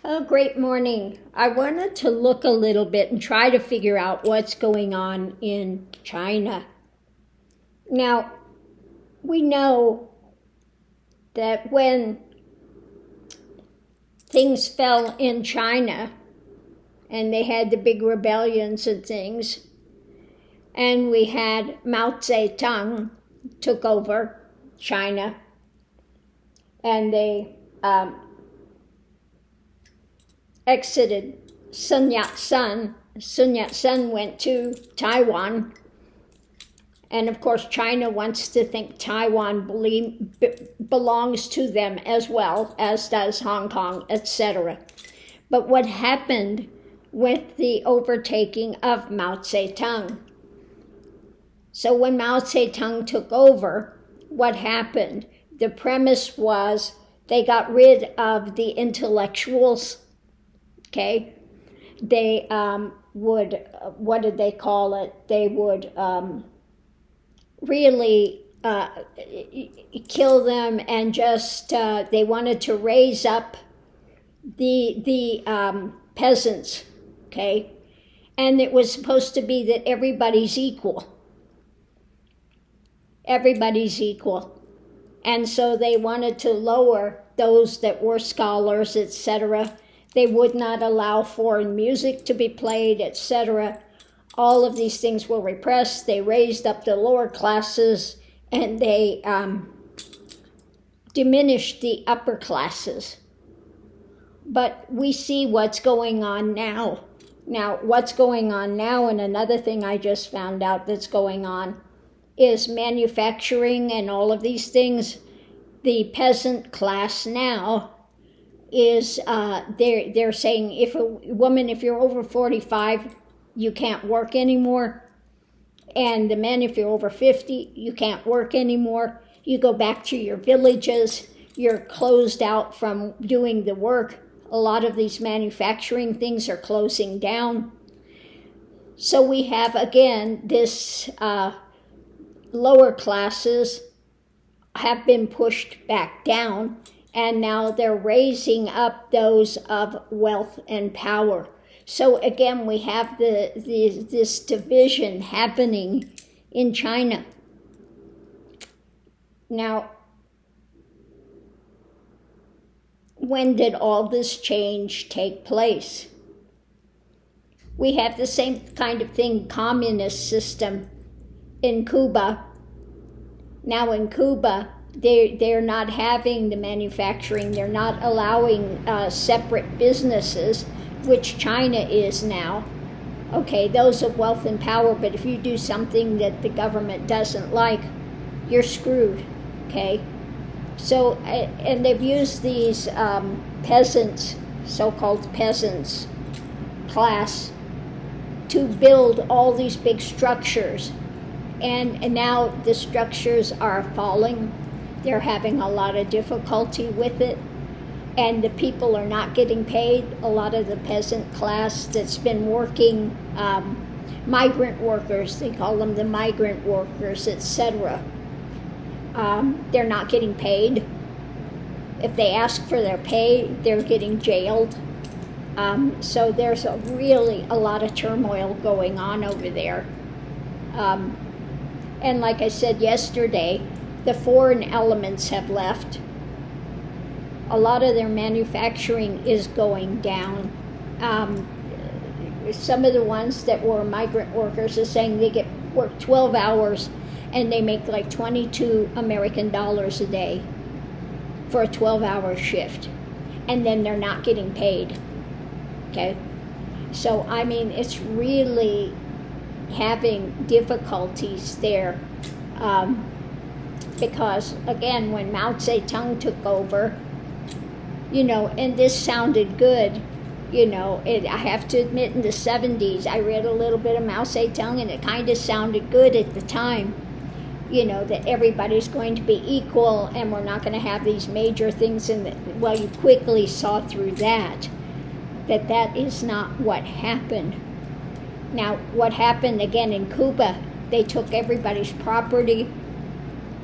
Oh, great morning. I wanted to look a little bit and try to figure out what's going on in China. Now, we know that when things fell in China and they had the big rebellions and things, and we had Mao Zedong took over China, and they exited Sun Yat-sen. Sun Yat-sen went to Taiwan, and of course China wants to think Taiwan belongs to them as well, as does Hong Kong, etc. But what happened with the overtaking of Mao Zedong? So when Mao Zedong took over, what happened? The premise was they got rid of the intellectuals. Okay, they would, what did they call it? They would really kill them, and just they wanted to raise up the peasants. Okay, and it was supposed to be that everybody's equal. Everybody's equal, and so they wanted to lower those that were scholars, etc. They would not allow foreign music to be played, etc. All of these things were repressed. They raised up the lower classes, and they diminished the upper classes. But we see what's going on now. Now, what's going on now, and another thing I just found out that's going on, is manufacturing and all of these things. The peasant class now is they're saying if a woman, if you're over 45, you can't work anymore, and the men, if you're over 50, you can't work anymore. You go back to your villages. You're closed out from doing the work. A lot of these manufacturing things are closing down. So we have again this lower classes have been pushed back down, and now they're raising up those of wealth and power. So again, we have this division happening in China. Now, when did all this change take place? We have the same kind of thing, communist system in Cuba. Now in Cuba, they're not having the manufacturing. They're not allowing separate businesses, which China is now. Okay, those of wealth and power, but if you do something that the government doesn't like, you're screwed, okay? So, and they've used these peasants, so-called peasants class, to build all these big structures. And now the structures are falling. They're having a lot of difficulty with it. And the people are not getting paid. A lot of the peasant class that's been working, migrant workers, they call them the migrant workers, etc. They're not getting paid. If they ask for their pay, they're getting jailed. So there's really a lot of turmoil going on over there. And like I said yesterday, the foreign elements have left. A lot of their manufacturing is going down. Some of the ones that were migrant workers are saying they work 12 hours and they make like 22 American dollars a day for a 12-hour shift. And then they're not getting paid. Okay? So, I mean, it's really having difficulties there. Because, again, when Mao Zedong took over, you know, and this sounded good, you know, I have to admit in the 70s, I read a little bit of Mao Zedong and it kind of sounded good at the time, you know, that everybody's going to be equal and we're not going to have these major things. Well, you quickly saw through that is not what happened. Now, what happened again in Cuba, they took everybody's property,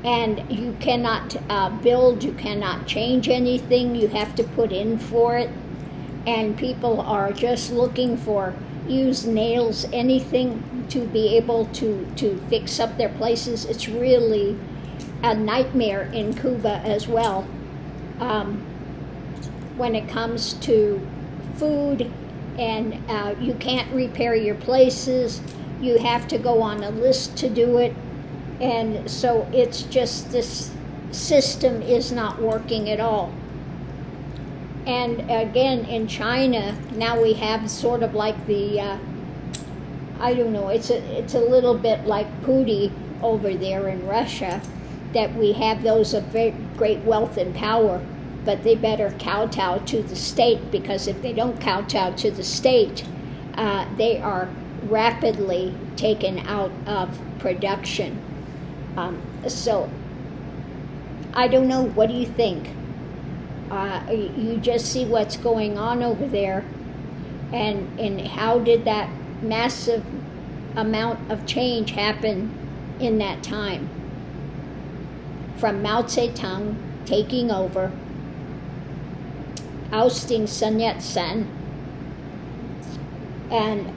and you cannot build, you cannot change anything, you have to put in for it. and people are just looking for use nails, anything to be able to fix up their places. It's really a nightmare in Cuba as well. When it comes to food, and you can't repair your places, you have to go on a list to do it, and so it's just this system is not working at all. And again, in China, now we have sort of like the, I don't know, it's a little bit like Putin over there in Russia, that we have those of very great wealth and power, but they better kowtow to the state, because if they don't kowtow to the state, they are rapidly taken out of production. So, I don't know, what do you think? You just see what's going on over there, and how did that massive amount of change happen in that time? From Mao Zedong taking over, ousting Sun Yat-sen, and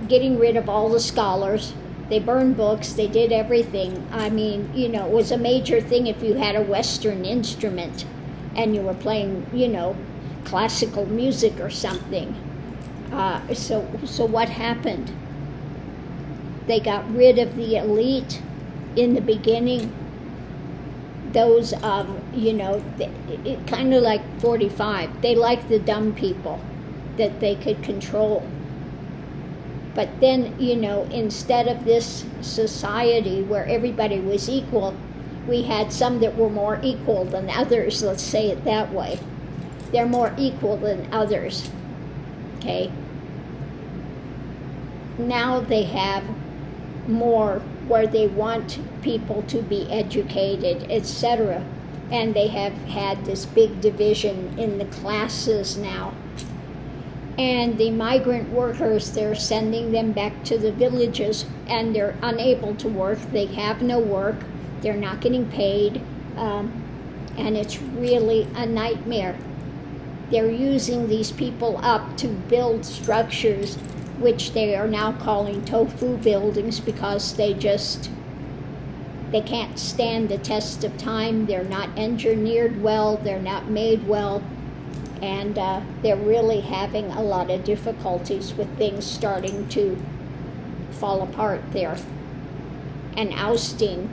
getting rid of all the scholars. They burned books, they did everything. I mean, you know, it was a major thing if you had a Western instrument and you were playing, you know, classical music or something. So what happened? They got rid of the elite in the beginning. Those, you know, it kind of like 45. They liked the dumb people that they could control. But then, you know, instead of this society where everybody was equal, we had some that were more equal than others, let's say it that way. They're more equal than others, okay? Now they have more where they want people to be educated, etc. And they have had this big division in the classes now. And the migrant workers, they're sending them back to the villages, and they're unable to work. They have no work. They're not getting paid, and it's really a nightmare. They're using these people up to build structures, which they are now calling tofu buildings, because they can't stand the test of time. They're not engineered well, they're not made well, and they're really having a lot of difficulties with things starting to fall apart there. And ousting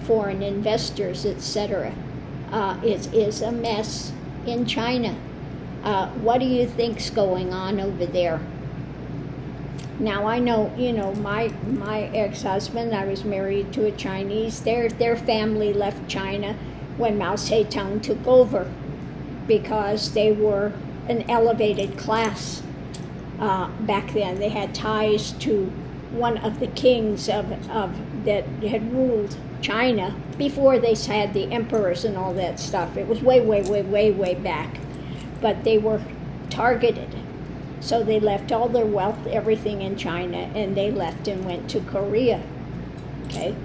foreign investors, etc. is a mess in China. What do you think's going on over there? Now I know, you know, my ex-husband, I was married to a Chinese. Their family left China when Mao Zedong took over, because they were an elevated class back then. They had ties to one of the kings of that had ruled China before they had the emperors and all that stuff. It was way back. But they were targeted. So they left all their wealth, everything in China, and they left and went to Korea. Okay?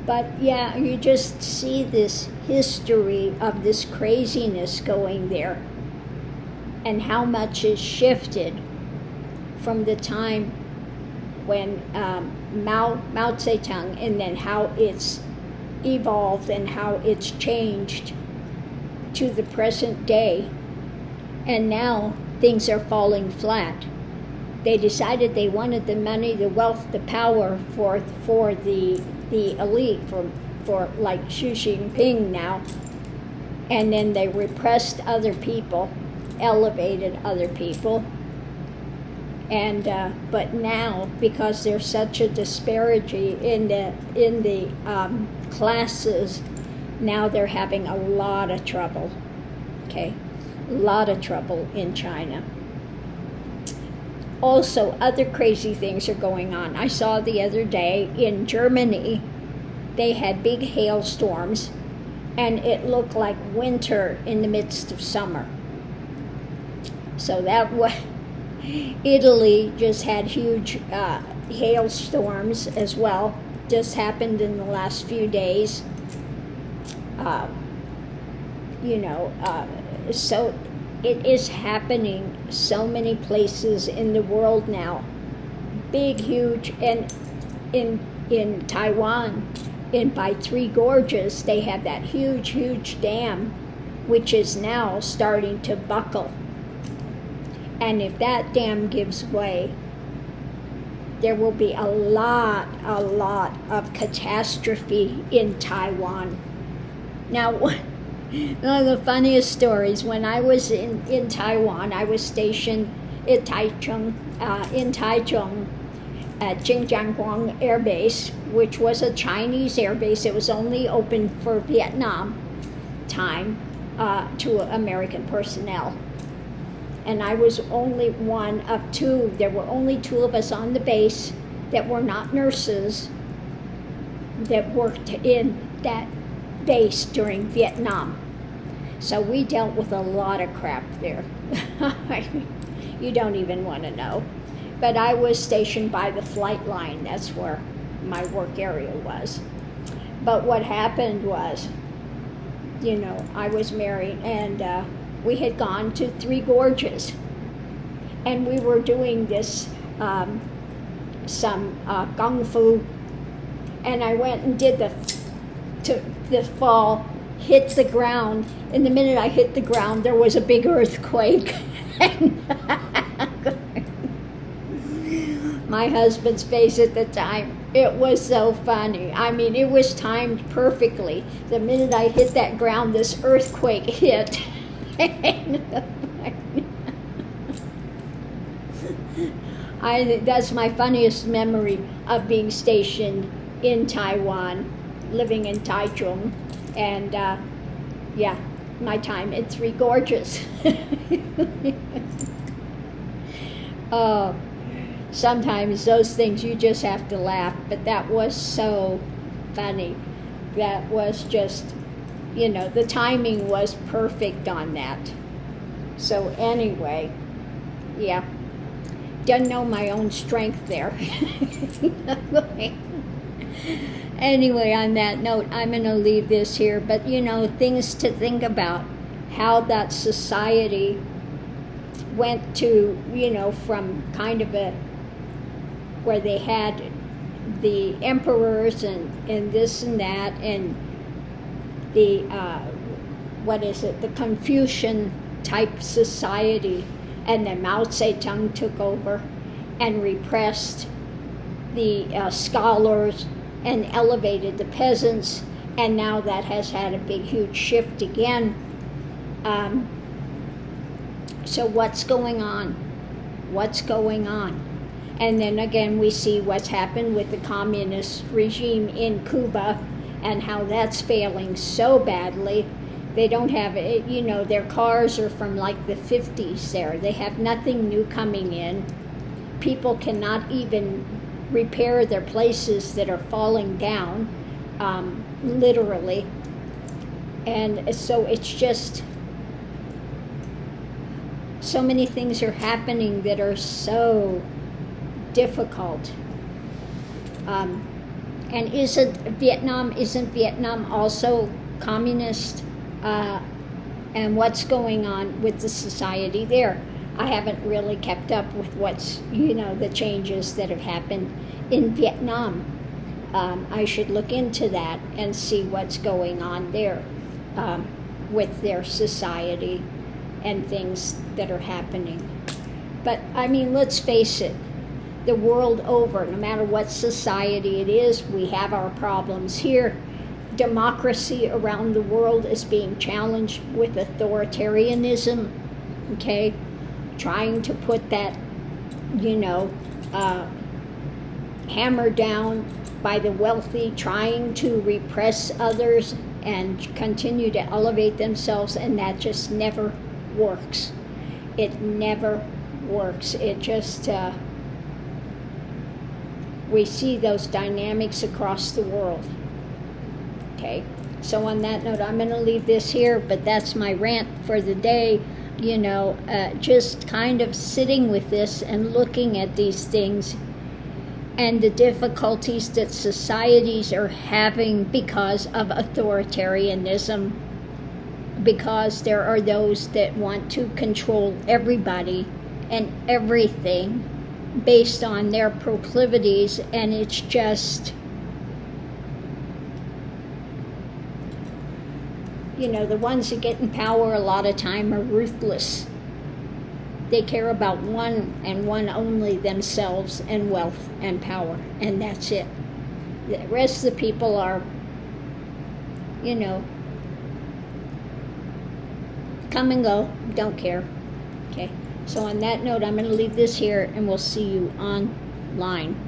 But yeah, you just see this history of this craziness going there, and how much is shifted from the time when Mao Zedong, and then how it's evolved and how it's changed to the present day. And now things are falling flat. They decided they wanted the money, the wealth, the power for the elite, for like Xi Jinping now, and then they repressed other people, elevated other people, and but now, because there's such a disparity in the classes, now they're having a lot of trouble. Okay, a lot of trouble in China. Also, other crazy things are going on. I saw the other day in Germany, they had big hailstorms, and it looked like winter in the midst of summer. So that was, Italy just had huge hailstorms as well, just happened in the last few days. So it is happening so many places in the world now. Big, huge, and in Taiwan, by Three Gorges, they have that huge dam, which is now starting to buckle. And if that dam gives way, there will be a lot of catastrophe in Taiwan. Now, one of the funniest stories, when I was in Taiwan, I was stationed in Taichung at Jingjiangguang Air Base, which was a Chinese air base. It was only open for Vietnam time to American personnel. And I was only one of two. There were only two of us on the base that were not nurses that worked in that base during Vietnam. So we dealt with a lot of crap there. You don't even want to know. But I was stationed by the flight line. That's where my work area was. But what happened was, I was married, and we had gone to Three Gorges, and we were doing this some kung fu, and I went and did the fall, hit the ground, and the minute I hit the ground, there was a big earthquake. My husband's face at the time, it was so funny. I mean, it was timed perfectly. The minute I hit that ground, this earthquake hit. That's my funniest memory of being stationed in Taiwan, living in Taichung, and my time at Three Gorges. Oh, sometimes those things you just have to laugh, but that was so funny. That was just, the timing was perfect on that. So anyway, didn't know my own strength there. Anyway, on that note, I'm going to leave this here, but things to think about, how that society went to, from kind of where they had the emperors and this and that, and the the Confucian type society, and then Mao Zedong took over and repressed the scholars and elevated the peasants, and now that has had a big huge shift again. So what's going on? And then again, we see what's happened with the communist regime in Cuba and how that's failing so badly. They don't have it, their cars are from like the 50s there. They have nothing new coming in. People cannot even repair their places that are falling down, literally. And so it's just, so many things are happening that are so difficult. And isn't Vietnam also communist? And what's going on with the society there? I haven't really kept up with what's, the changes that have happened in Vietnam. I should look into that and see what's going on there with their society and things that are happening. But I mean, let's face it, the world over, no matter what society it is, we have our problems here. Democracy around the world is being challenged with authoritarianism, okay? Trying to put that, hammer down by the wealthy, trying to repress others and continue to elevate themselves, and that just never works. It never works. It just, we see those dynamics across the world. Okay, so on that note, I'm going to leave this here, but that's my rant for the day. Just kind of sitting with this and looking at these things and the difficulties that societies are having because of authoritarianism because there are those that want to control everybody and everything based on their proclivities, and it's just, you know, the ones that get in power a lot of time are ruthless. They care about one and one only, themselves and wealth and power, and that's it. The rest of the people are, you know, come and go, don't care. Okay, so on that note, I'm going to leave this here, and we'll see you online.